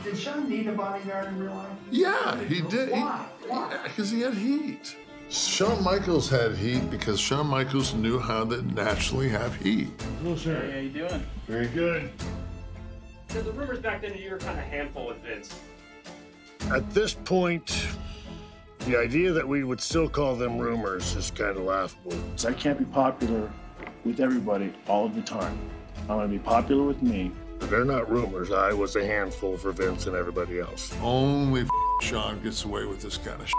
Did Shawn need a bodyguard in real life? Yeah, he did. Why? Because he had heat. Shawn Michaels had heat because Shawn Michaels knew how to naturally have heat. Hello, sir. Hey, how you doing? Very good. So the rumors back then you were kind of a handful with Vince. At this point, the idea that we would still call them rumors is kind of laughable. I can't be popular with everybody all of the time. I'm gonna be popular with me. They're not rumors. I was a handful for Vince and everybody else. Only Shawn gets away with this kind of shit.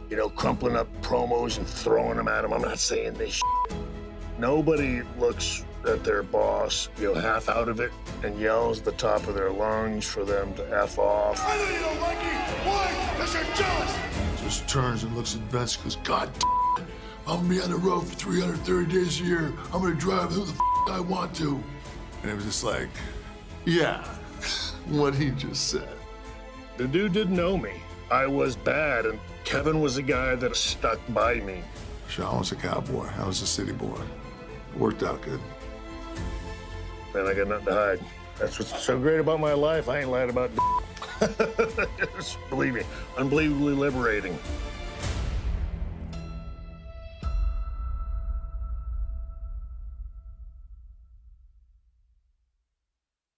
You know, crumpling up promos and throwing them at him. I'm not saying this shit. Nobody looks at their boss, half out of it and yells at the top of their lungs for them to F off. I know you don't like me. Why? Because you're jealous. Just turns and looks at Vince and goes, God damn it, I'm gonna be on the road for 330 days a year. I'm gonna drive who the I want to. And it was just like, yeah, what he just said. The dude didn't know me. I was bad, and Kevin was a guy that stuck by me. Shawn was a cowboy. I was a city boy. Worked out good. And I got nothing to hide. That's what's so great about my life. I ain't lied about Just believe me, unbelievably liberating.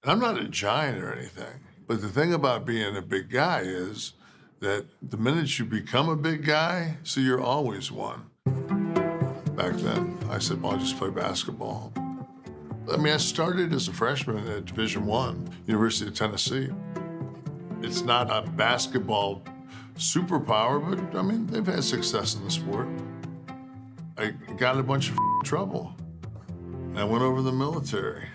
I'm not a giant or anything, but the thing about being a big guy is that the minute you become a big guy, so you're always one. Back then, I said, well, I'll just play basketball. I mean, I started as a freshman at Division I, University of Tennessee. It's not a basketball superpower, but I mean, they've had success in the sport. I got in a bunch of trouble. And I went over to the military.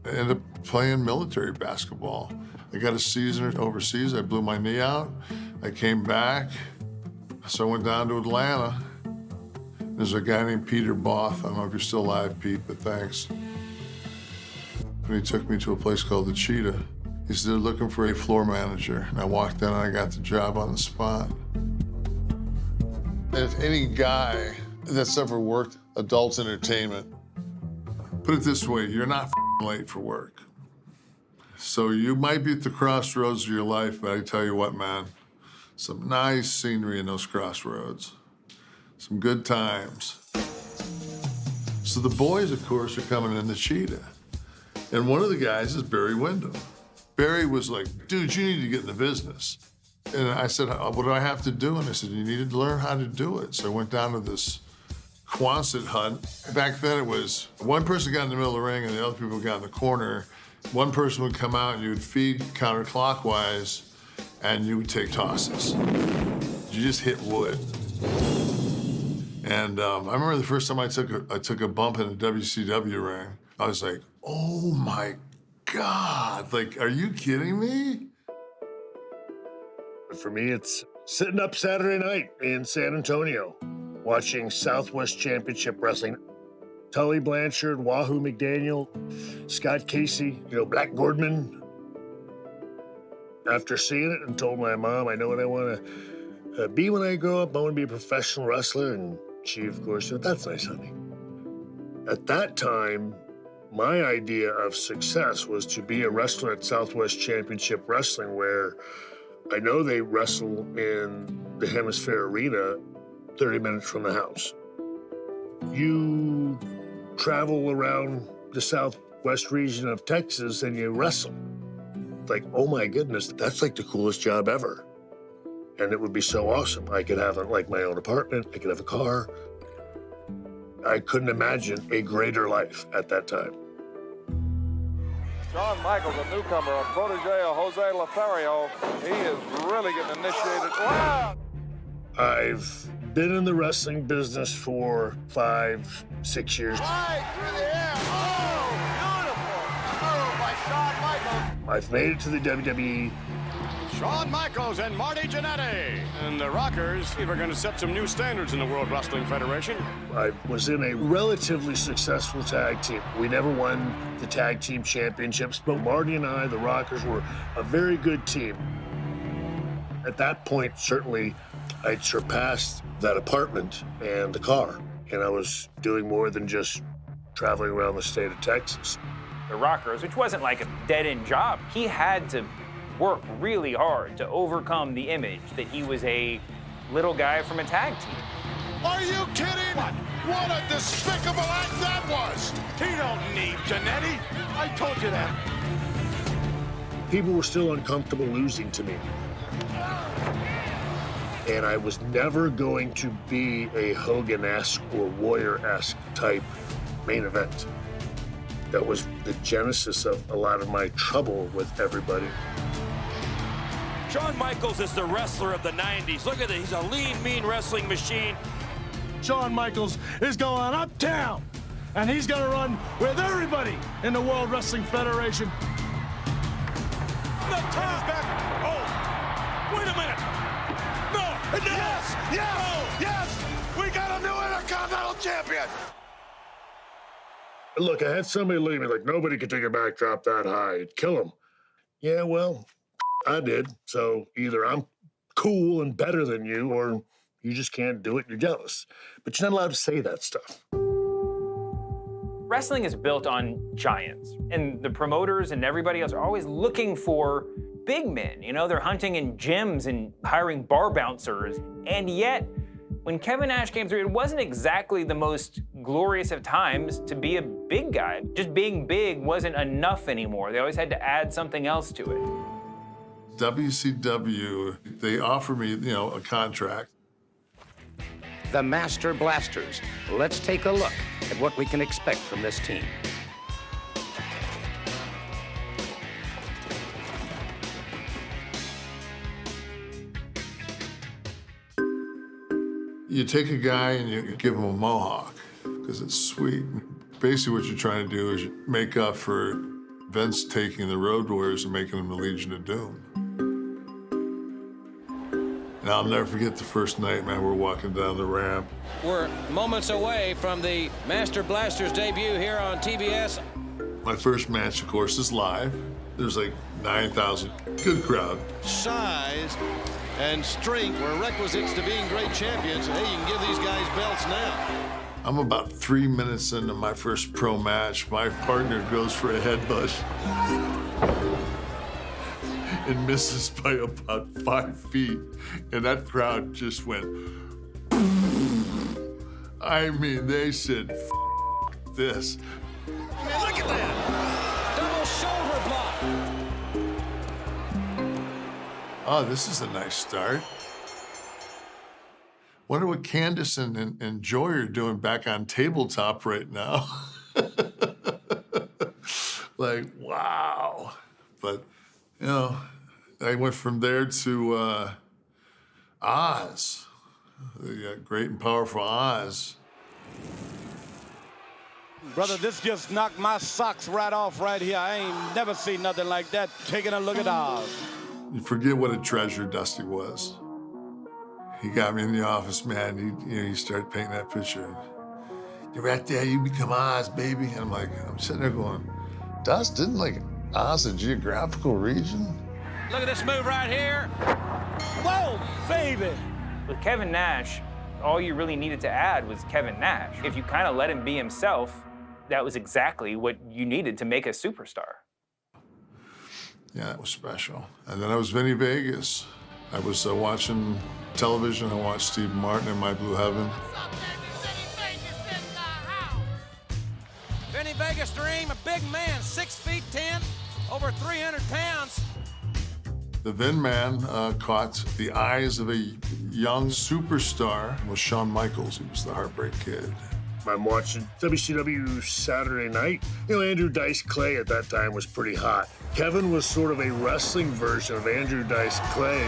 I ended up playing military basketball. I got a season overseas. I blew my knee out. I came back. So I went down to Atlanta. There's a guy named Peter Both. I don't know if you're still alive, Pete, but thanks. And he took me to a place called the Cheetah. He said, they're looking for a floor manager. And I walked in and I got the job on the spot. And if any guy that's ever worked adult entertainment, put it this way, you're not late for work. So you might be at the crossroads of your life, but I tell you what, man, some nice scenery in those crossroads. Some good times. So the boys, of course, are coming in the Cheetah. And one of the guys is Barry Windham. Barry was like, dude, you need to get in the business. And I said, what do I have to do? And I said, you need to learn how to do it. So I went down to this Quonset hut. Back then it was one person got in the middle of the ring and the other people got in the corner. One person would come out and you would feed counterclockwise and you would take tosses. You just hit wood. And I remember the first time I took a bump in a WCW ring, I was like, oh my God, like, are you kidding me? For me, it's sitting up Saturday night in San Antonio, watching Southwest Championship Wrestling. Tully Blanchard, Wahoo McDaniel, Scott Casey, Black Gordman. After seeing it and told my mom, I know what I want to be when I grow up. I want to be a professional wrestler. And she, of course, said, that's nice, honey. At that time, my idea of success was to be a wrestler at Southwest Championship Wrestling, where I know they wrestle in the Hemisphere Arena 30 minutes from the house. You travel around the southwest region of Texas and you wrestle. Like, oh my goodness, that's like the coolest job ever. And it would be so awesome. I could have like my own apartment, I could have a car. I couldn't imagine a greater life at that time. Shawn Michaels, a newcomer, a protege of Jose Lothario. He is really getting initiated. Wow! I've been in the wrestling business for 5, 6 years. Right through the air. Oh, beautiful move by Shawn Michaels. I've made it to the WWE. Shawn Michaels and Marty Jannetty. And the Rockers are going to set some new standards in the World Wrestling Federation. I was in a relatively successful tag team. We never won the tag team championships, but Marty and I, the Rockers, were a very good team. At that point, certainly, I'd surpassed that apartment and the car, and I was doing more than just traveling around the state of Texas. the Rockers, which wasn't like a dead-end job. He had to work really hard to overcome the image that he was a little guy from a tag team. Are you kidding? What a despicable act that was! He don't need Jannetty. I told you that. People were still uncomfortable losing to me. And I was never going to be a Hogan-esque or Warrior-esque type main event. That was the genesis of a lot of my trouble with everybody. Shawn Michaels is the wrestler of the 90s. Look at this, he's a lean, mean wrestling machine. Shawn Michaels is going uptown, and he's going to run with everybody in the World Wrestling Federation. The turn back. Oh, wait a minute. No. Yes! Yes! No. Yes! We got a new Intercontinental Champion! Look, I had somebody leave me like, nobody could take a backdrop that high. It'd kill him. Yeah, well, I did. So either I'm cool and better than you, or you just can't do it, you're jealous. But you're not allowed to say that stuff. Wrestling is built on giants, and the promoters and everybody else are always looking for big men. You know, they're hunting in gyms and hiring bar bouncers. And yet, when Kevin Nash came through, it wasn't exactly the most glorious of times to be a big guy. Just being big wasn't enough anymore. They always had to add something else to it. WCW, they offered me, a contract. The Master Blasters. Let's take a look at what we can expect from this team. You take a guy and you give him a mohawk because it's sweet. Basically what you're trying to do is make up for Vince taking the Road Warriors and making them the Legion of Doom. And I'll never forget the first night, man, we're walking down the ramp. We're moments away from the Master Blasters debut here on TBS. My first match, of course, is live. There's like 9,000, good crowd. Size and strength were requisites to being great champions. Hey, you can give these guys belts now. I'm about 3 minutes into my first pro match. My partner goes for a headbutt and misses by about 5 feet. And that crowd just went, I mean, they said, F this. Man, look at that. Double shoulder block. Oh, this is a nice start. Wonder what Candace and Joy are doing back on tabletop right now. Like, wow. But, I went from there to Oz, the great and powerful Oz. Brother, this just knocked my socks right off right here. I ain't never seen nothing like that. Taking a look at Oz. You forget what a treasure Dusty was. He got me in the office, man. He started painting that picture. You're right there, you become Oz, baby. And I'm sitting there going, Dust, didn't Oz a geographical region? Look at this move right here. Whoa, baby. With Kevin Nash, all you really needed to add was Kevin Nash. If you kind of let him be himself, that was exactly what you needed to make a superstar. Yeah, that was special. And then I was Vinny Vegas. I was watching television. I watched Steve Martin in My Blue Heaven. Vinny Vegas Dream, a big man, 6'10", over 300 pounds. The Vin Man caught the eyes of a young superstar. It was Shawn Michaels. He was the Heartbreak Kid. I'm watching WCW Saturday Night. Andrew Dice Clay at that time was pretty hot. Kevin was sort of a wrestling version of Andrew Dice Clay.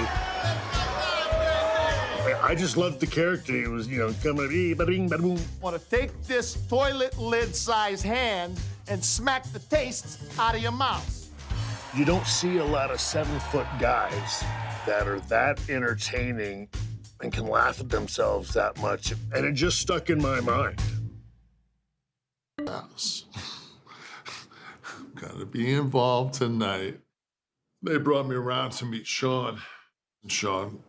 I just loved the character. He was, coming at me, bada bing, bada boom. Want to take this toilet lid-sized hand and smack the taste out of your mouth. You don't see a lot of 7-foot guys that are that entertaining and can laugh at themselves that much. And it just stuck in my mind. Yes. Gotta be involved tonight. They brought me around to meet Shawn. And Shawn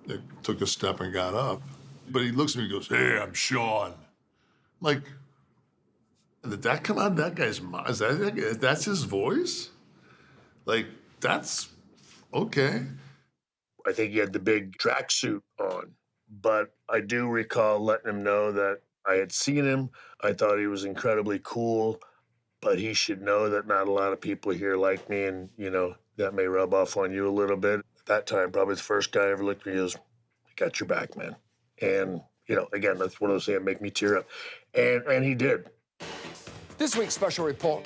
took a step and got up. But he looks at me and goes, hey, I'm Shawn. I'm like, Did that come out of that guy's mouth? That's his voice? Like, that's okay. I think he had the big tracksuit on, but I do recall letting him know that I had seen him. I thought he was incredibly cool, but he should know that not a lot of people here like me, and, you know, that may rub off on you a little bit. At that time, probably the first guy I ever looked at me, he goes, I got your back, man. And, you know, again, that's one of those things that make me tear up. And he did. This week's special report.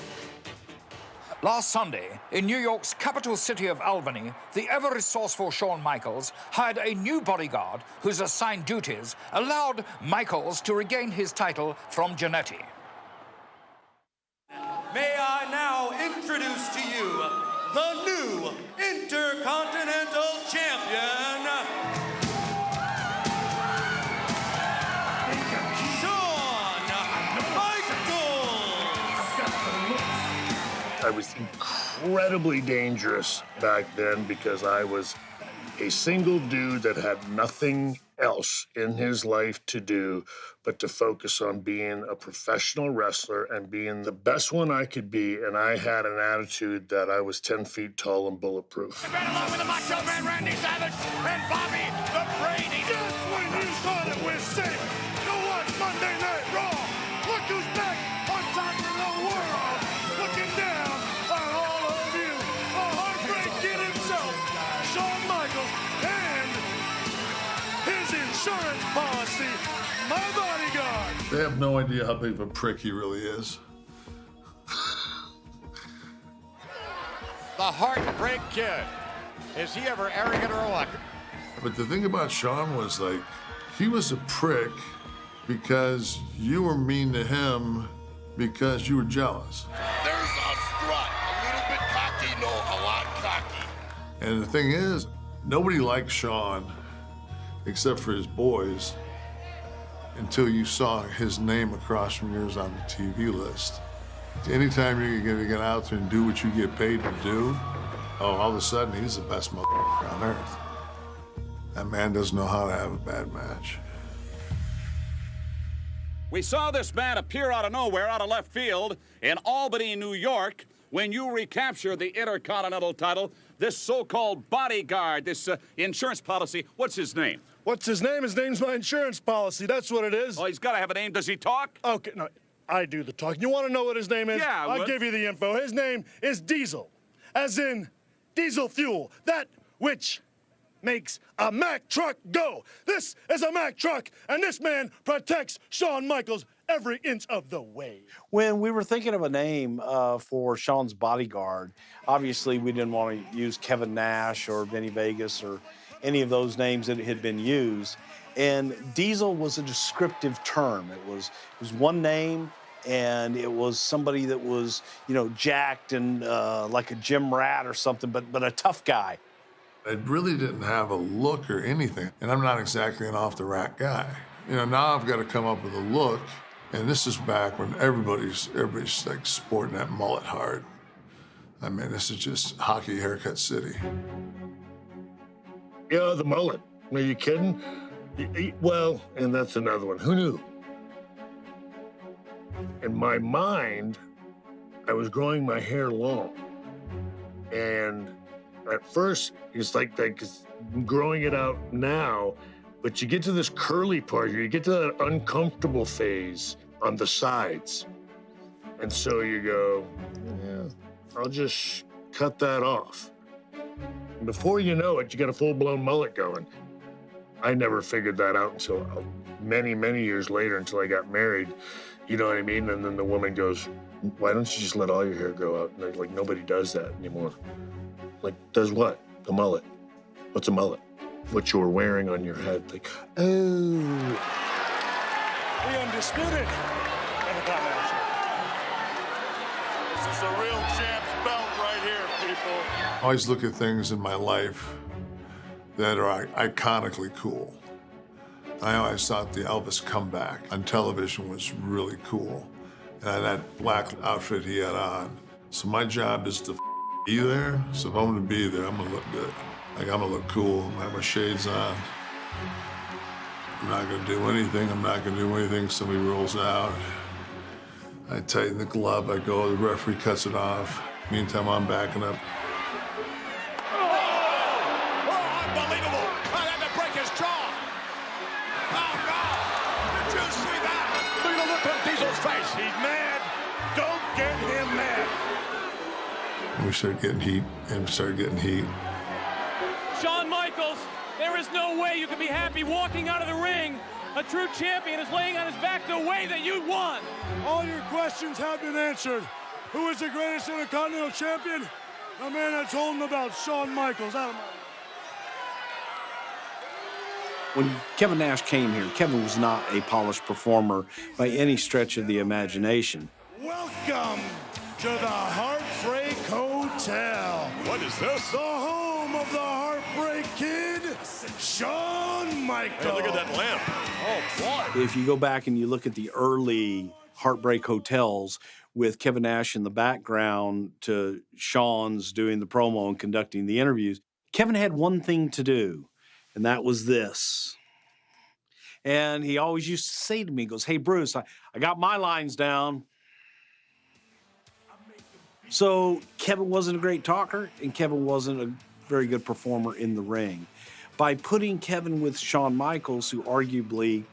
Last Sunday, in New York's capital city of Albany, the ever-resourceful Shawn Michaels hired a new bodyguard whose assigned duties allowed Michaels to regain his title from Jannetty. May I now introduce to you the new Intercontinental Champion, Shawn Michaels! I was incredibly dangerous back then because I was a single dude that had nothing else in his life to do but to focus on being a professional wrestler and being the best one I could be, and I had an attitude that I was 10 feet tall and bulletproof. Along with the Macho Man Randy Savage and Bobby the Brain. Just when you thought it was safe to watch Monday Night Raw, look who's back on top of the world, looking down on all of you. The Heartbreak Kid himself, Shawn Michaels, and his insurance policy, my bodyguard. They have no idea how big of a prick he really is. The Heartbreak Kid. Is he ever arrogant or electric? But the thing about Shawn was, like, he was a prick because you were mean to him because you were jealous. There's a strut, a little bit cocky, no, a lot cocky. And the thing is, nobody liked Shawn except for his boys until you saw his name across from yours on the TV list. Anytime you're gonna get out there and do what you get paid to do, oh, all of a sudden, he's the best motherfucker on earth. That man doesn't know how to have a bad match. We saw this man appear out of nowhere, out of left field, in Albany, New York, when you recapture the Intercontinental title. This so-called bodyguard, this insurance policy, what's his name? What's his name? His name's my insurance policy. That's what it is. Oh, he's got to have a name. Does he talk? Okay, no, I do the talking. You want to know what his name is? Yeah, I'll give you the info. His name is Diesel, as in diesel fuel, that which makes a Mack truck go. This is a Mack truck, and this man protects Shawn Michaels every inch of the way. When we were thinking of a name for Shawn's bodyguard, obviously we didn't want to use Kevin Nash or Vinny Vegas or any of those names that had been used. And Diesel was a descriptive term. It was one name, and it was somebody that was, you know, jacked and like a gym rat or something, but a tough guy. I really didn't have a look or anything, and I'm not exactly an off-the-rack guy. You know, now I've got to come up with a look, and this is back when everybody's like sporting that mullet hard. I mean, this is just hockey haircut city. Yeah, the mullet. Are you kidding? Well, and that's another one. Who knew? In my mind, I was growing my hair long. And at first, it's like growing it out now, but you get to this curly part here, you get to that uncomfortable phase on the sides. And so you go, yeah, I'll just cut that off. And before you know it, you got a full-blown mullet going. I never figured that out until many, many years later, until I got married. You know what I mean? And then the woman goes, why don't you just let all your hair grow out? And like, nobody does that anymore. Like, does what? The mullet. What's a mullet? What you were wearing on your head. Like, oh. The undisputed. This is a real champ's belt right here, people. I always look at things in my life that are iconically cool. I always thought the Elvis comeback on television was really cool. And that black outfit he had on. So my job is to be there. So if I'm gonna be there, I'm gonna look good. Like, I'm gonna look cool, I have my shades on. I'm not gonna do anything. I'm not gonna do anything somebody rolls out. I tighten the glove, I go, the referee cuts it off. Meantime, I'm backing up. Unbelievable! I had to break his jaw. Oh, no! Did you see that? Look at the look on Diesel's face. He's mad. Don't get him mad. And we started getting heat, and we started getting heat. Shawn Michaels, there is no way you can be happy walking out of the ring. A true champion is laying on his back the way that you won. All your questions have been answered. Who is the greatest Intercontinental Champion? The man that's holding the belt, Shawn Michaels. Out of my... When Kevin Nash came here, Kevin was not a polished performer by any stretch of the imagination. Welcome to the Heartbreak Hotel. What is this? The home of the Heartbreak Kid, Shawn Michaels. Hey, look at that lamp. Oh, boy. If you go back and you look at the early Heartbreak Hotels with Kevin Nash in the background to Shawn's doing the promo and conducting the interviews, Kevin had one thing to do, and that was this. And he always used to say to me, he goes, "Hey, Bruce, I got my lines down." So Kevin wasn't a great talker, and Kevin wasn't a very good performer in the ring. By putting Kevin with Shawn Michaels, who arguably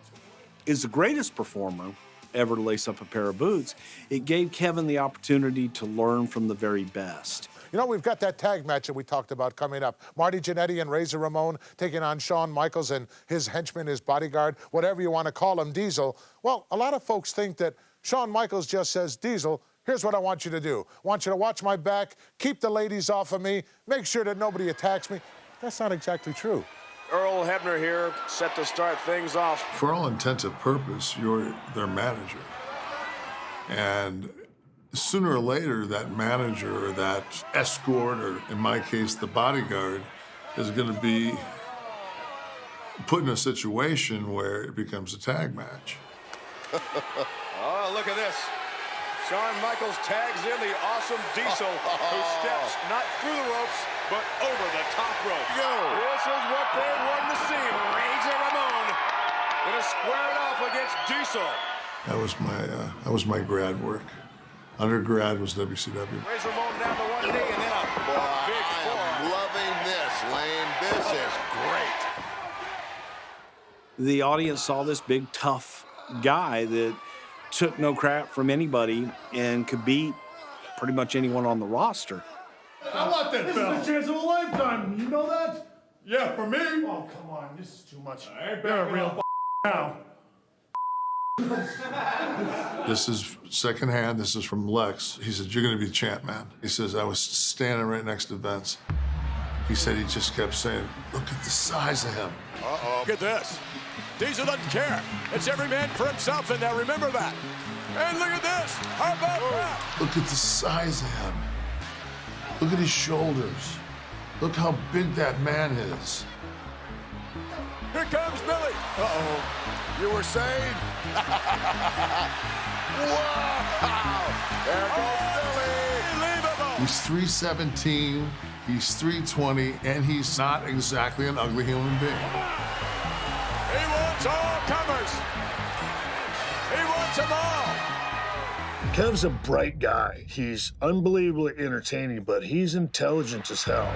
is the greatest performer ever to lace up a pair of boots, it gave Kevin the opportunity to learn from the very best. You know, we've got that tag match that we talked about coming up. Marty Jannetty and Razor Ramon taking on Shawn Michaels and his henchman, his bodyguard, whatever you want to call him, Diesel. Well, a lot of folks think that Shawn Michaels just says, "Diesel, here's what I want you to do. I want you to watch my back, keep the ladies off of me, make sure that nobody attacks me." That's not exactly true. Earl Hebner here, set to start things off. For all intents and purposes, you're their manager. And sooner or later, that manager or that escort, or in my case, the bodyguard, is going to be put in a situation where it becomes a tag match. Oh, look at this. Shawn Michaels tags in the awesome Diesel, who steps not through the ropes, but over the top rope. This is what they wanted to see. Razor Ramon gonna square it off against Diesel. That was my grad work. Undergrad was WCW. Razor Ramon down to one knee and then a big forearm. Loving this, Lane. This is great. The audience saw this big, tough guy that took no crap from anybody and could beat pretty much anyone on the roster. I want that belt. This is the chance of a lifetime. You know that? Yeah, for me. Oh, come on. This is too much. You're a real now. This is secondhand. This is from Lex. He said, "You're going to be champ, man." He says, "I was standing right next to Vince." He said he just kept saying, "Look at the size of him." Uh-oh. Look at this. Diesel doesn't care. It's every man for himself in there. Remember that. And look at this. How about that? Look at the size of him. Look at his shoulders. Look how big that man is. Here comes Billy. Uh-oh. You were saying? Wow! There goes Billy. Unbelievable. He's 317, he's 320, and he's not exactly an ugly human being. He wants all comers. He wants them all. Kev's a bright guy. He's unbelievably entertaining, but he's intelligent as hell.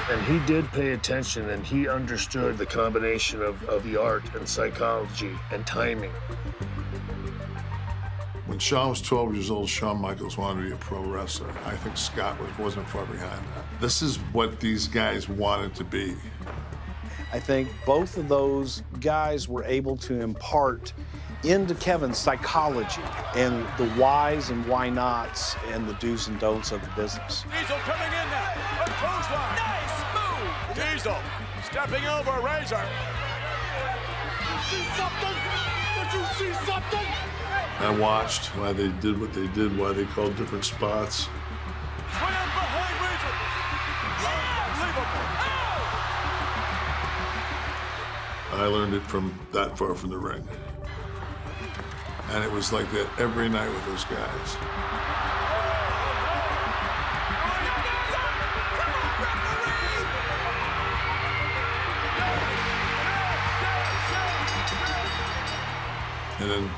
And he did pay attention, and he understood the combination of the art and psychology and timing. When Shawn was 12 years old, Shawn Michaels wanted to be a pro wrestler. I think Scott wasn't far behind that. This is what these guys wanted to be. I think both of those guys were able to impart into Kevin's psychology and the whys and why nots and the do's and don'ts of the business. Diesel coming in now. A clothesline. Nice move. Diesel stepping over Razor. Did you see something? Did you see something? I watched why they did what they did, why they called different spots. Swing behind Razor. Unbelievable. I learned it from that far from the ring. And it was like that every night with those guys. then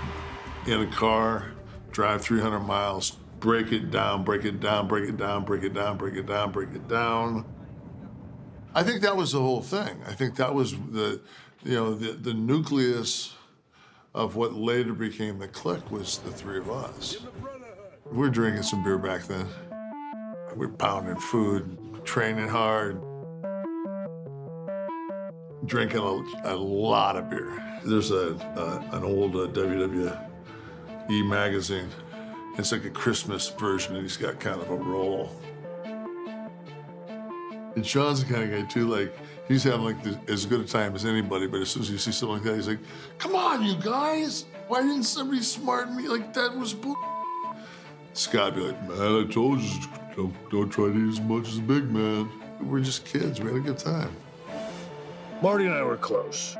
in a car, drive 300 miles, break it down, break it down, break it down, break it down, break it down, break it down. I think that was the whole thing. I think that was the nucleus of what later became the clique was the three of us. We were drinking some beer back then. We were pounding food, training hard, drinking a lot of beer. There's an old WWE magazine. It's like a Christmas version, and he's got kind of a roll. And Shawn's the kind of guy, too, like, he's having, like, as good a time as anybody, but as soon as you see something like that, he's like, come on, you guys! Why didn't somebody smart me? Like, that was bull. Scott would be like, man, I told you, don't try to eat as much as big man. We're just kids. We had a good time. Marty and I were close,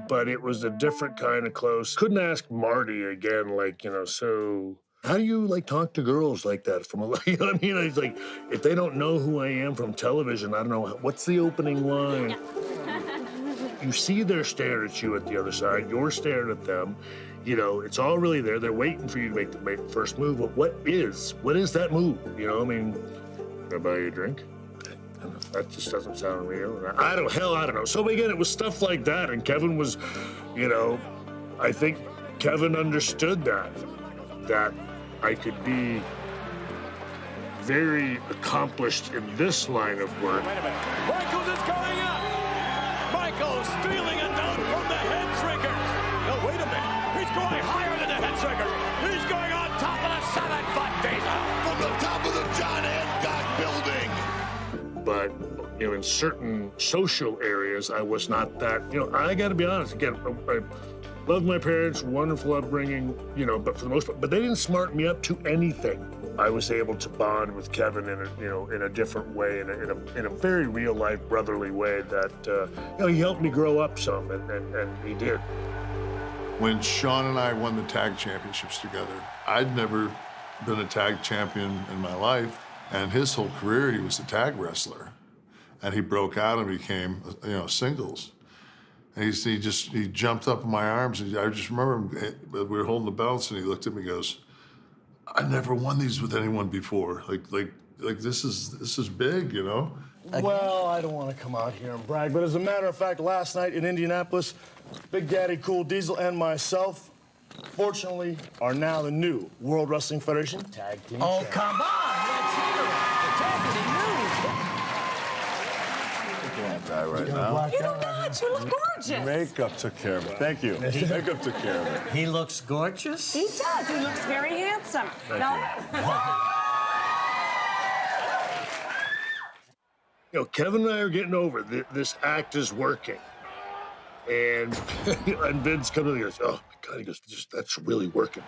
but it was a different kind of close. Couldn't ask Marty again, like, so how do you, like, talk to girls like that from a, you know what I mean? It's like, if they don't know who I am from television, I don't know, what's the opening line? You see they're staring at you at the other side, you're staring at them, it's all really there. They're waiting for you to make the first move, but what is that move? I mean, can I buy you a drink? That just doesn't sound real. I don't know. So again, it was stuff like that, and Kevin was, I think Kevin understood that I could be very accomplished in this line of work. Wait a minute. Michaels is going up. Michaels stealing a note from the head trigger. No, wait a minute. He's going higher than the head trigger. He's going on top of the 7-foot Diesel. From the top of the John Hancock building. But, in certain social areas, I was not that, I got to be honest, again, I love my parents, wonderful upbringing, but for the most part, but they didn't smart me up to anything. I was able to bond with Kevin in a different way, in a very real life brotherly way that, he helped me grow up some, and he did. When Shawn and I won the tag championships together, I'd never been a tag champion in my life. And his whole career, he was a tag wrestler. And he broke out and became, singles. And he jumped up in my arms. And I just remember him, we were holding the belts, and he looked at me and goes, I never won these with anyone before. Like this is big, Well, I don't want to come out here and brag, but as a matter of fact, last night in Indianapolis, Big Daddy Cool Diesel and myself, fortunately, are now the new World Wrestling Federation Tag Team Champions. Come on, let's hear it. The tag team Die right now. You do not. You look gorgeous. Makeup took care of it. Thank you. Makeup took care of it. He looks gorgeous. He does. He looks very handsome. Kevin and I are getting over this act is working. And Vince comes in and goes, oh, my God, he goes, that's really working.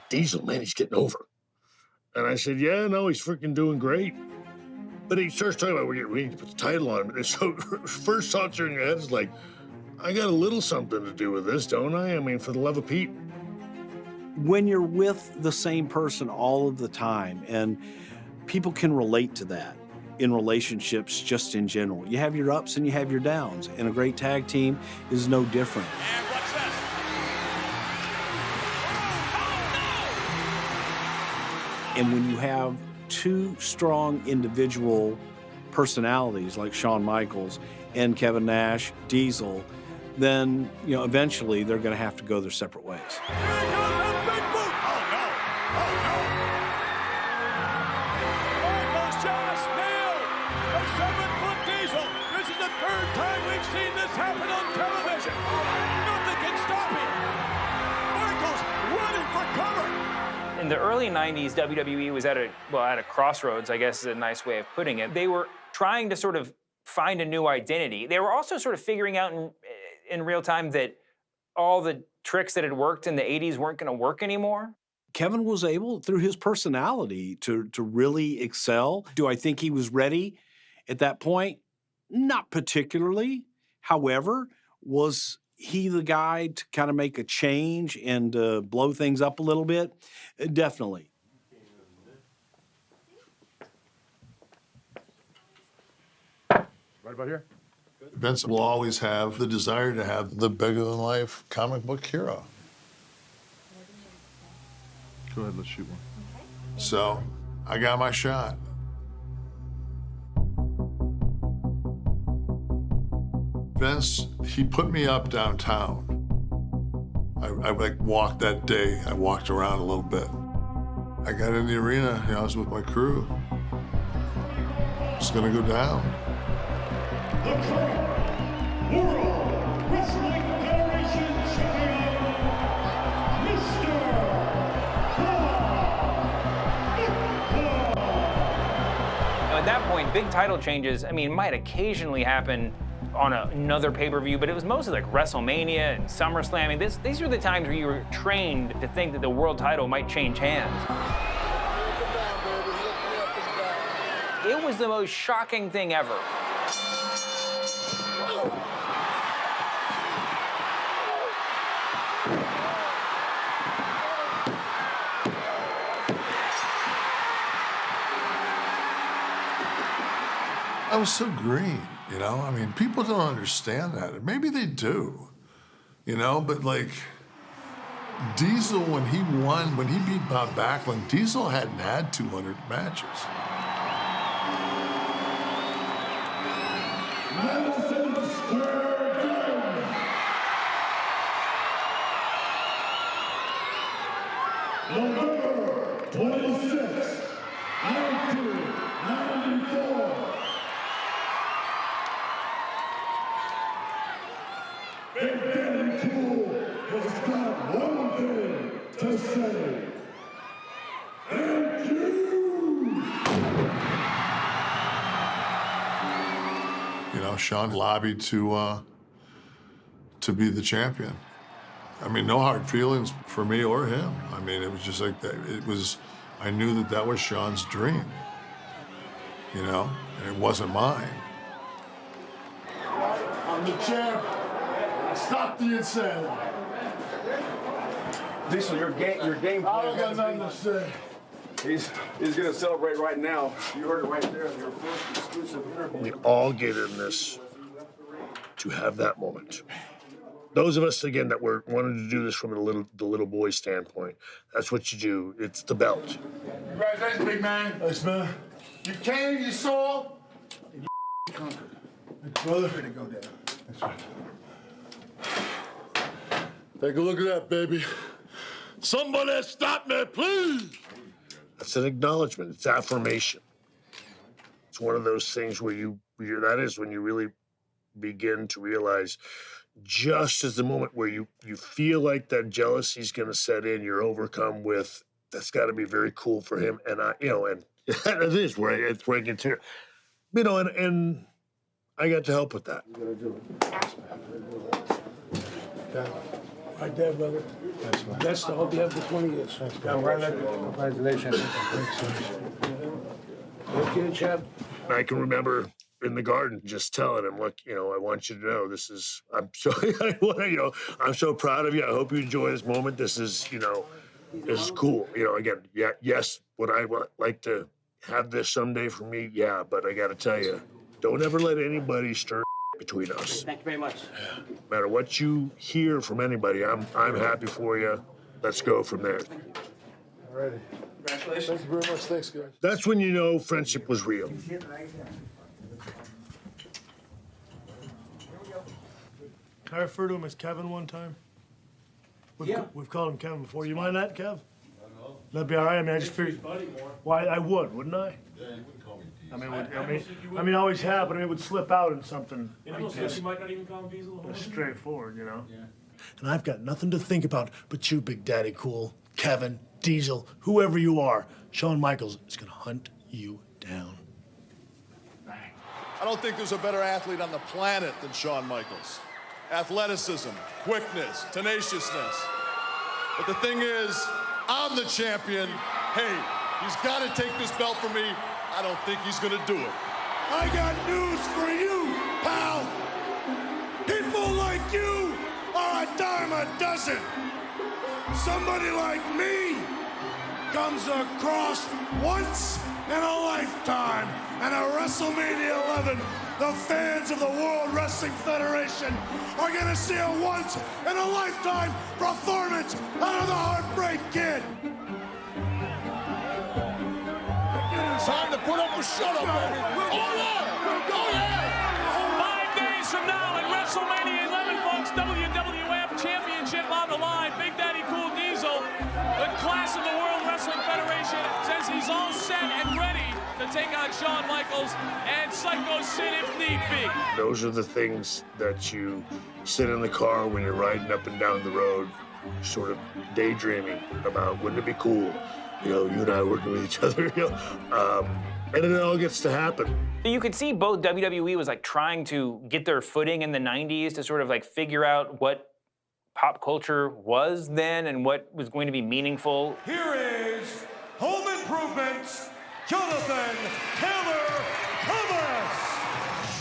Diesel, man, he's getting over. And I said, yeah, no, he's freaking doing great. But he starts talking about, we need to put the title on him. And so first thoughts are in your head is like, I got a little something to do with this, don't I? I mean, for the love of Pete. When you're with the same person all of the time, and people can relate to that in relationships just in general. You have your ups and you have your downs, and a great tag team is no different. And what's this? And when you have two strong individual personalities like Shawn Michaels and Kevin Nash, Diesel, then, eventually they're going to have to go their separate ways. Happen on television. Nothing can stop him. Michaels running for cover. In the early 90s, WWE was at a crossroads, I guess is a nice way of putting it. They were trying to sort of find a new identity. They were also sort of figuring out in real time that all the tricks that had worked in the 80s weren't going to work anymore. Kevin was able, through his personality, to really excel. Do I think he was ready at that point? Not particularly. However, was he the guy to kind of make a change and blow things up a little bit? Definitely. Right about here? Vince will always have the desire to have the bigger-than-life comic book hero. Go ahead, let's shoot one. So I got my shot. Vince, he put me up downtown. I like walked that day. I walked around a little bit. I got in the arena, I was with my crew. It's gonna go down. The current World Wrestling Federation Champion, Mr. At that point, big title changes, I mean, might occasionally happen on another pay-per-view, but it was mostly like WrestleMania and SummerSlam. I mean, these were the times where you were trained to think that the world title might change hands. It was the most shocking thing ever. I was so green, you know? I mean, people don't understand that. Maybe they do, you know? But, like, Diesel, when he won, when he beat Bob Backlund, Diesel hadn't had 200 matches. Madison Square Garden. November 26, 1994. Big Daddy Cool has got one thing to say. Thank you! You know, Shawn lobbied to be the champion. I mean, no hard feelings for me or him. I mean, it was just like that. I knew that that was Shawn's dream, you know, and it wasn't mine. I'm the champ. Stop the insanity. Diesel, your game I don't got nothing to say. He's gonna celebrate right now. You heard it right there in your first exclusive interview. We all get in this to have that moment. Those of us, again, that wanted to do this from the little boy standpoint, that's what you do. It's the belt. Congratulations, big man. Thanks, man. You came, you saw, and you conquered. Thanks, brother. Way to go, Dad. That's right. Take a look at that, baby. Somebody stop me, please. That's an acknowledgement. It's affirmation. It's one of those things where that is when you really begin to realize, just as the moment where you feel like that jealousy is going to set in, you're overcome with, that's got to be very cool for him. And and it is where I get to, you know, and I got to help with that. You gotta do it. Right there, brother. That's right. That's the hope you have for 20 years. Thanks, Congratulations. Okay, champ. I can remember in the garden just telling him, look, you know, I want you to know this is, I'm so proud of you. I hope you enjoy this moment. This is, you know, this is cool. You know, again, yeah, yes, would I like to have this someday for me? Yeah, but I got to tell you, don't ever let anybody stir between us. Thank you very much. No matter what you hear from anybody, I'm happy for you. Let's go from there. All righty. Congratulations. Thank you very much. Thanks, guys. That's when you know friendship was real. Can I refer to him as Kevin one time? We've called him Kevin before. You mind that, Kev? That'd be all right. I mean, I just figured. Why I would, wouldn't I? Yeah, you wouldn't call me Diesel. I mean, I always have, but it would slip out in something. You might not even call him Diesel. Straightforward, you know. Yeah. And I've got nothing to think about but you, Big Daddy Cool, Kevin, Diesel, whoever you are. Shawn Michaels is gonna hunt you down. I don't think there's a better athlete on the planet than Shawn Michaels. Athleticism, quickness, tenaciousness. But the thing is, I'm the champion. Hey, he's got to take this belt from me. I don't think he's going to do it. I got news for you, pal. People like you are a dime a dozen. Somebody like me comes across once in a lifetime, and the WrestleMania 11, the fans of the World Wrestling Federation are going to see a once-in-a-lifetime performance out of the Heartbreak Kid. Time to put up or shut up, baby. Oh, yeah. Oh, yeah. 5 days from now at WrestleMania 11, folks, WWF Championship on the line. Big Daddy Cool Diesel, the class of the World Wrestling Federation, says he's all set and ready to take on Shawn Michaels and Psycho Sid if need be. Those are the things that you sit in the car when you're riding up and down the road, sort of daydreaming about. Wouldn't it be cool? You know, you and I working with each other, you know, and then it all gets to happen. You could see both WWE was like trying to get their footing in the 90s to sort of like figure out what pop culture was then and what was going to be meaningful. Here is Home Improvement, Jonathan Taylor Thomas,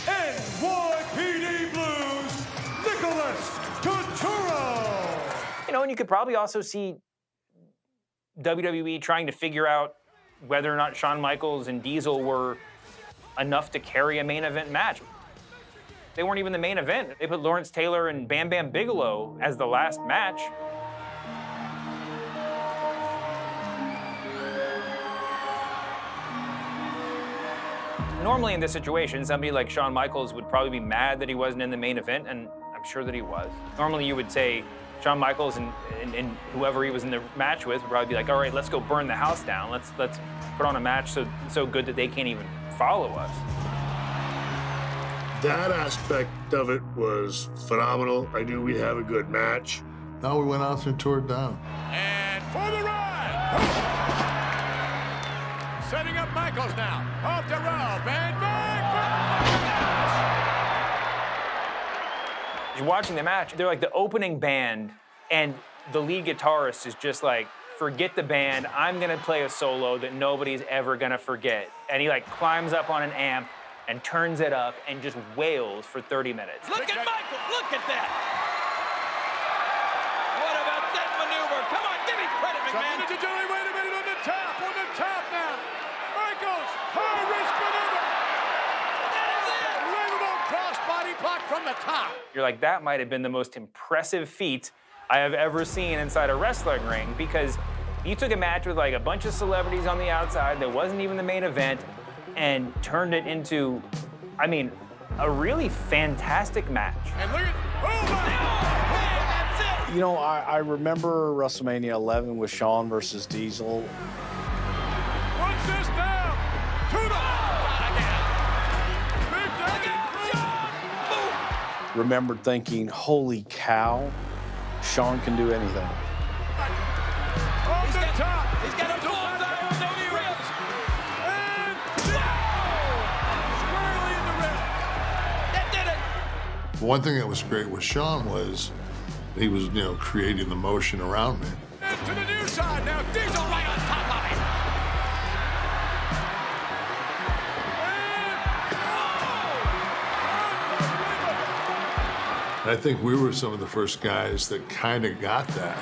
NYPD Blues, Nicholas Turturro. You know, and you could probably also see WWE trying to figure out whether or not Shawn Michaels and Diesel were enough to carry a main event match. They weren't even the main event. They put Lawrence Taylor and Bam Bam Bigelow as the last match. Normally in this situation, somebody like Shawn Michaels would probably be mad that he wasn't in the main event, and I'm sure that he was. Normally you would say Shawn Michaels and whoever he was in the match with would probably be like, all right, let's go burn the house down. Let's put on a match so good that they can't even follow us. That aspect of it was phenomenal. I knew we'd have a good match. Now we went out and tore it down. And for the ride! Setting up Michaels now. Off the rope and You're watching the match, they're like the opening band, and the lead guitarist is just like, forget the band, I'm gonna play a solo that nobody's ever gonna forget. And he like climbs up on an amp and turns it up and just wails for 30 minutes. Look at Michaels, look at that! What about that maneuver? Come on, give me credit, McMahon. Wait a minute, on the top now. Michaels, high risk maneuver. That is it! Rainbow crossbody block from the top. You're like, that might have been the most impressive feat I have ever seen inside a wrestling ring, because you took a match with like a bunch of celebrities on the outside that wasn't even the main event and turned it into, I mean, a really fantastic match. And look at, oh my, that's it! You know, I remember WrestleMania 11 with Shawn versus Diesel. What's this now? To the Remembered thinking, holy cow, Shawn can do anything. On the top. He's got a bullseye on those ribs. And squarely in the rib. That did it. One thing that was great with Shawn was he was, you know, creating the motion around me. And to the near side now. Diesel right on top of it. And I think we were some of the first guys that kind of got that.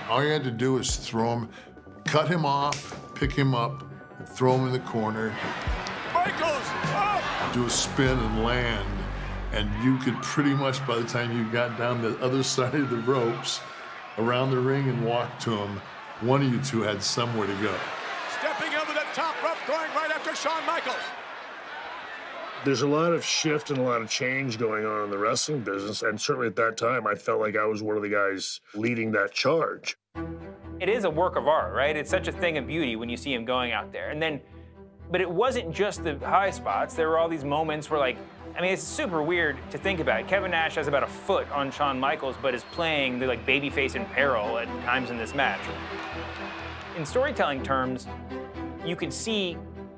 All you had to do was throw him, cut him off, pick him up, and throw him in the corner. Michaels up! Do a spin and land, and you could pretty much, by the time you got down the other side of the ropes, around the ring and walked to him, one of you two had somewhere to go. Stepping over the top rope, going right after Shawn Michaels. There's a lot of shift and a lot of change going on in the wrestling business, and certainly at that time, I felt like I was one of the guys leading that charge. It is a work of art, right? It's such a thing of beauty when you see him going out there. And then, but it wasn't just the high spots. There were all these moments where, like, I mean, it's super weird to think about. Kevin Nash has about a foot on Shawn Michaels, but is playing the like babyface in peril at times in this match. In storytelling terms, you could see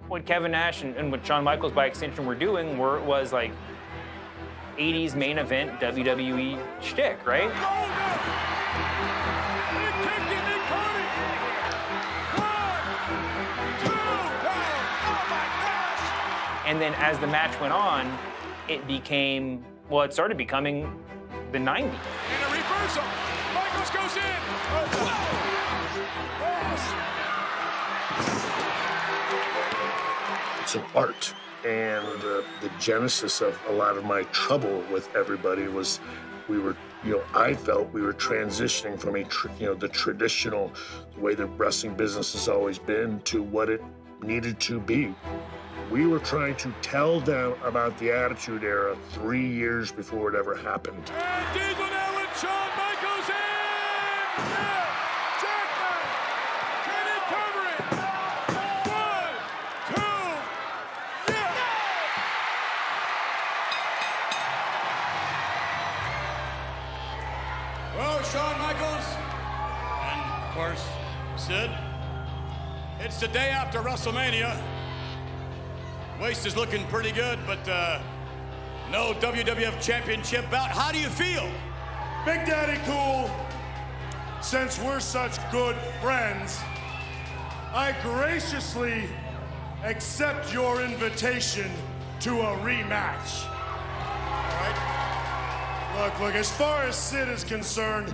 what Kevin Nash and what Shawn Michaels by extension were doing was like 80s main event WWE shtick, right? And then as the match went on, it became, well, it started becoming the 90s. And a reversal. Michaels goes in. Oh, whoa. Yes. it's an art. And the genesis of a lot of my trouble with everybody was I felt we were transitioning from the traditional way the wrestling business has always been to what it needed to be. We were trying to tell them about the Attitude Era 3 years before it ever happened. And Diesel now with Shawn Michaels in! Yeah! Jackman! Can he cover it? 1, 2, yeah! Well, Shawn Michaels, and of course, Sid, it's the day after WrestleMania. Waist is looking pretty good, but no WWF Championship bout. How do you feel? Big Daddy Cool, since we're such good friends, I graciously accept your invitation to a rematch. All right? Look, as far as Sid is concerned,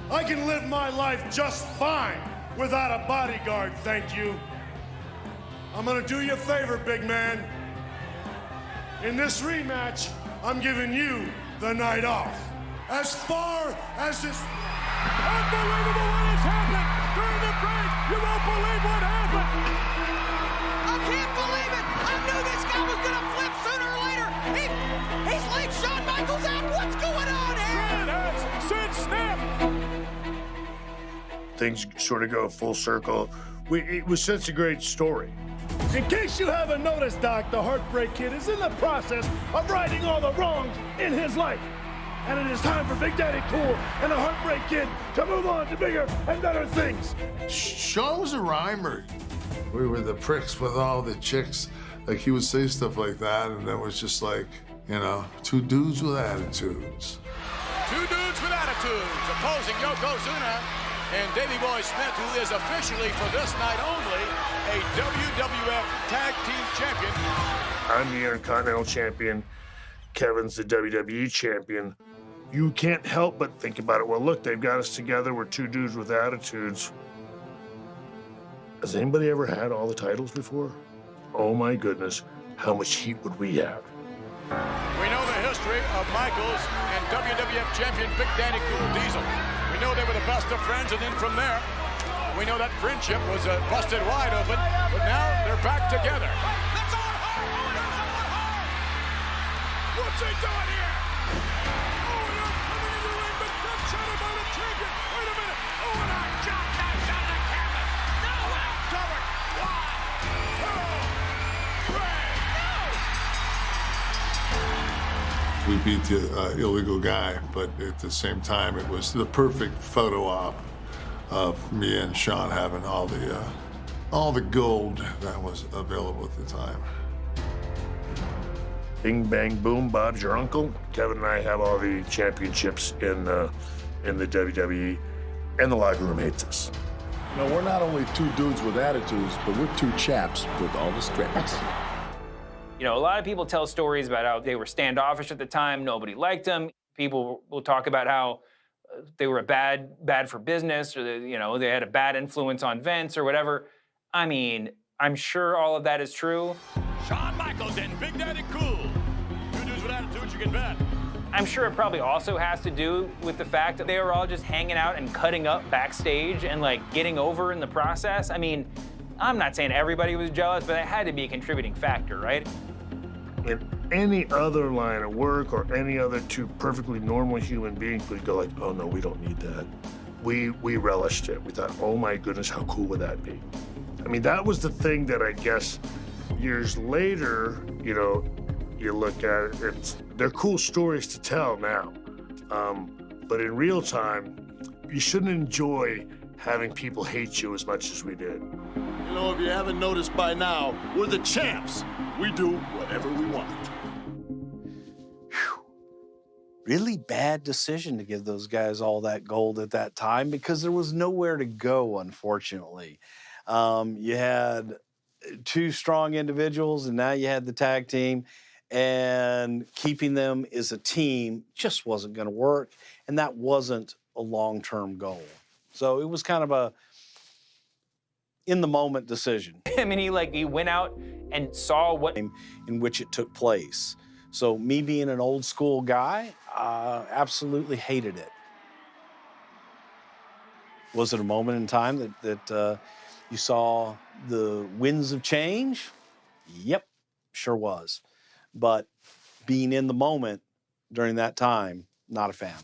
I can live my life just fine without a bodyguard, thank you. I'm gonna do you a favor, big man. In this rematch, I'm giving you the night off. As far as this... Unbelievable what has happened during the break! You won't believe what happened! I can't believe it! I knew this guy was gonna flip sooner or later! He's laid Shawn Michaels out! What's going on here? Sid snapped! Things sort of go full circle. It was such a great story. In case you haven't noticed, Doc, the Heartbreak Kid is in the process of righting all the wrongs in his life. And it is time for Big Daddy Cool and the Heartbreak Kid to move on to bigger and better things. Shawn was a rhymer. We were the pricks with all the chicks. Like, he would say stuff like that, and it was just like, two dudes with attitudes. Two dudes with attitudes, opposing Yokozuna and Davey Boy Smith, who is officially, for this night only, a WWF Tag Team Champion. I'm the Intercontinental Champion. Kevin's the WWE Champion. You can't help but think about it. Well, look, they've got us together. We're two dudes with attitudes. Has anybody ever had all the titles before? Oh, my goodness. How much heat would we have? We know the history of Michaels and WWF Champion Big Daddy Cool Diesel. We know they were the best of friends, and then from there, we know that friendship was busted wide open, but now they're back together. That's on hard! What's he doing here? Owen Hart coming in the ring, but Trump shouted by the champion. Wait a minute. Owen Hart John knocks out of the cabin. No! Covered. 1, 2, 3. No! We beat the illegal guy, but at the same time, it was the perfect photo op of me and Shawn having all the gold that was available at the time. Bing, bang, boom, Bob's your uncle. Kevin and I have all the championships in the WWE, and the locker room hates us. We're not only two dudes with attitudes, but we're two chaps with all the strengths. A lot of people tell stories about how they were standoffish at the time, nobody liked them. People will talk about how they were bad for business, or they had a bad influence on Vince or whatever. I mean, I'm sure all of that is true. Shawn Michaels and Big Daddy Cool. Two dudes with attitudes, you can bet. I'm sure it probably also has to do with the fact that they were all just hanging out and cutting up backstage and getting over in the process. I mean, I'm not saying everybody was jealous, but it had to be a contributing factor, right? In any other line of work or any other two perfectly normal human beings would go like, oh no, we don't need that. We relished it. We thought, oh my goodness, how cool would that be? I mean, that was the thing that I guess years later, you look at it, they're cool stories to tell now. But in real time, you shouldn't enjoy having people hate you as much as we did. If you haven't noticed by now, we're the champs. We do whatever we want. Really bad decision to give those guys all that gold at that time, because there was nowhere to go, unfortunately. You had two strong individuals, and now you had the tag team, and keeping them as a team just wasn't going to work, and that wasn't a long-term goal. So it was kind of a in-the-moment decision. I mean, he went out and saw what in which it took place. So me being an old school guy, absolutely hated it. Was it a moment in time that you saw the winds of change? Yep, sure was. But being in the moment during that time, not a fan.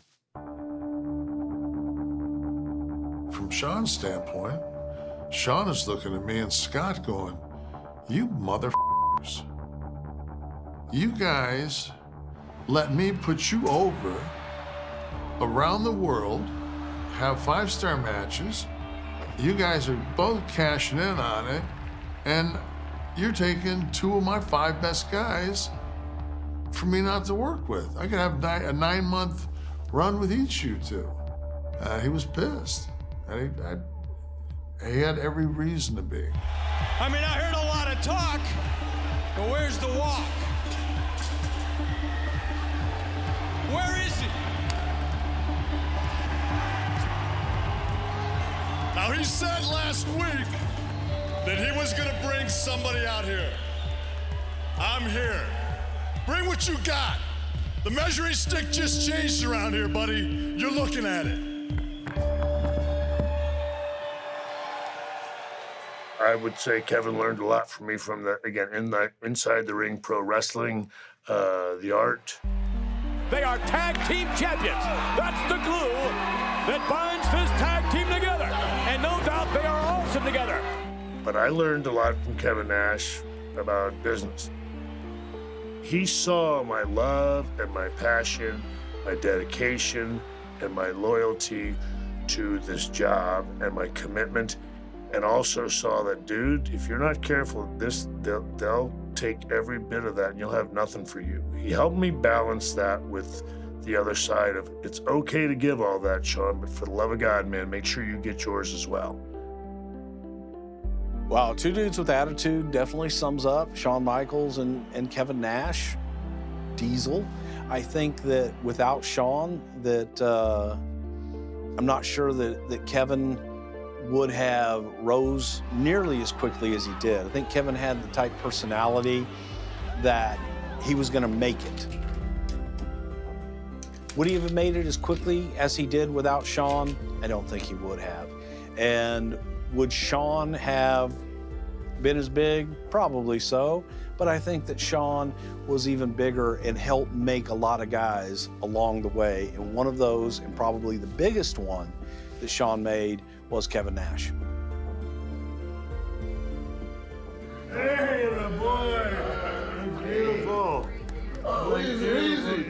From Shawn's standpoint, Shawn is looking at me and Scott going, you motherfuckers. You guys let me put you over around the world, have 5-star matches. You guys are both cashing in on it, and you're taking 2 of my 5 best guys for me not to work with. I could have a 9-month run with each you two. He was pissed. And he had every reason to be. I mean, I heard a lot of talk, but where's the walk? Where is it? Now, he said last week that he was gonna bring somebody out here. I'm here. Bring what you got. The measuring stick just changed around here, buddy. You're looking at it. I would say Kevin learned a lot from me from the, again, inside the ring pro wrestling, the art. They are tag team champions. That's the glue that binds this tag team together. And no doubt they are awesome together. But I learned a lot from Kevin Nash about business. He saw my love and my passion, my dedication, and my loyalty to this job and my commitment, and also saw that, dude, if you're not careful, they'll take every bit of that and you'll have nothing for you. He helped me balance that with the other side of, it's okay to give all that, Shawn, but for the love of God, man, make sure you get yours as well. Wow, 2 dudes with attitude definitely sums up Shawn Michaels and Kevin Nash. Diesel. I think that without Shawn, that I'm not sure that Kevin would have rose nearly as quickly as he did. I think Kevin had the type personality that he was gonna make it. Would he have made it as quickly as he did without Shawn? I don't think he would have. And would Shawn have been as big? Probably so. But I think that Shawn was even bigger and helped make a lot of guys along the way. And one of those, and probably the biggest one that Shawn made, was Kevin Nash. Hey, the boy. Beautiful. Oh, easy,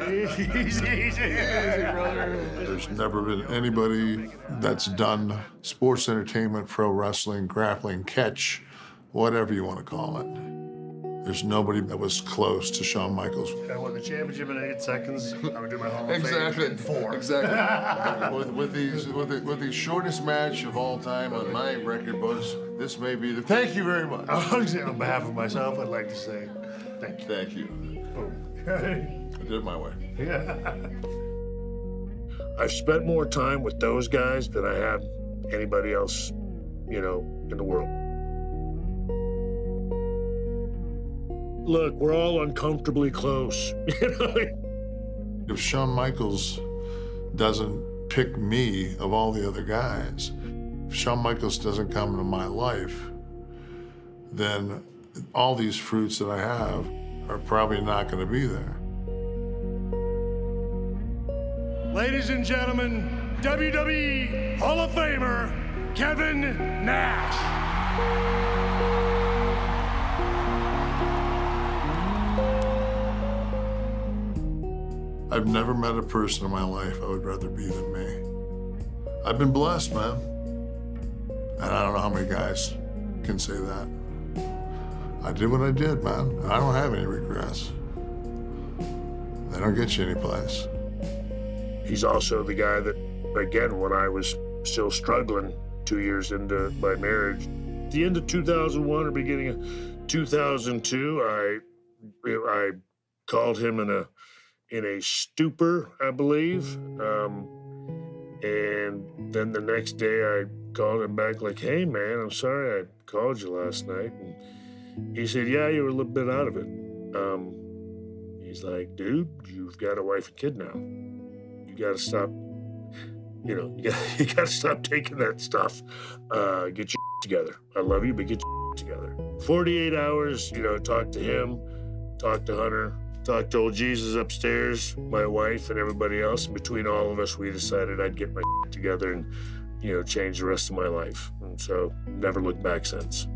brother. There's never been anybody that's done sports entertainment, pro wrestling, grappling, catch, whatever you want to call it. There's nobody that was close to Shawn Michaels. I won the championship in 8 seconds. I would do my Hall of Exactly. Fame in 4. Exactly. with the shortest match of all time on my record books, this may be the. Thank you very much. On behalf of myself, I'd like to say thank you. Thank you. Okay. I did it my way. Yeah. I've spent more time with those guys than I have anybody else, in the world. Look, we're all uncomfortably close. If Shawn Michaels doesn't pick me of all the other guys, if Shawn Michaels doesn't come into my life, then all these fruits that I have are probably not going to be there. Ladies and gentlemen, WWE Hall of Famer, Kevin Nash. I've never met a person in my life I would rather be than me. I've been blessed, man. And I don't know how many guys can say that. I did what I did, man. And I don't have any regrets. They don't get you anyplace. He's also the guy that, again, when I was still struggling 2 years into my marriage, at the end of 2001 or beginning of 2002, I called him in a stupor, I believe. And then the next day I called him back like, hey man, I'm sorry I called you last night. And He said, yeah, you were a little bit out of it. He's like, dude, you've got a wife and kid now. You got to stop, you know, you got to stop taking that stuff. Get your together. I love you, but get your together. 48 hours, you know, talk to him, talk to Hunter, talk to old Jesus upstairs, my wife and everybody else. And between all of us, we decided I'd get my together and, you know, change the rest of my life. And so never looked back since.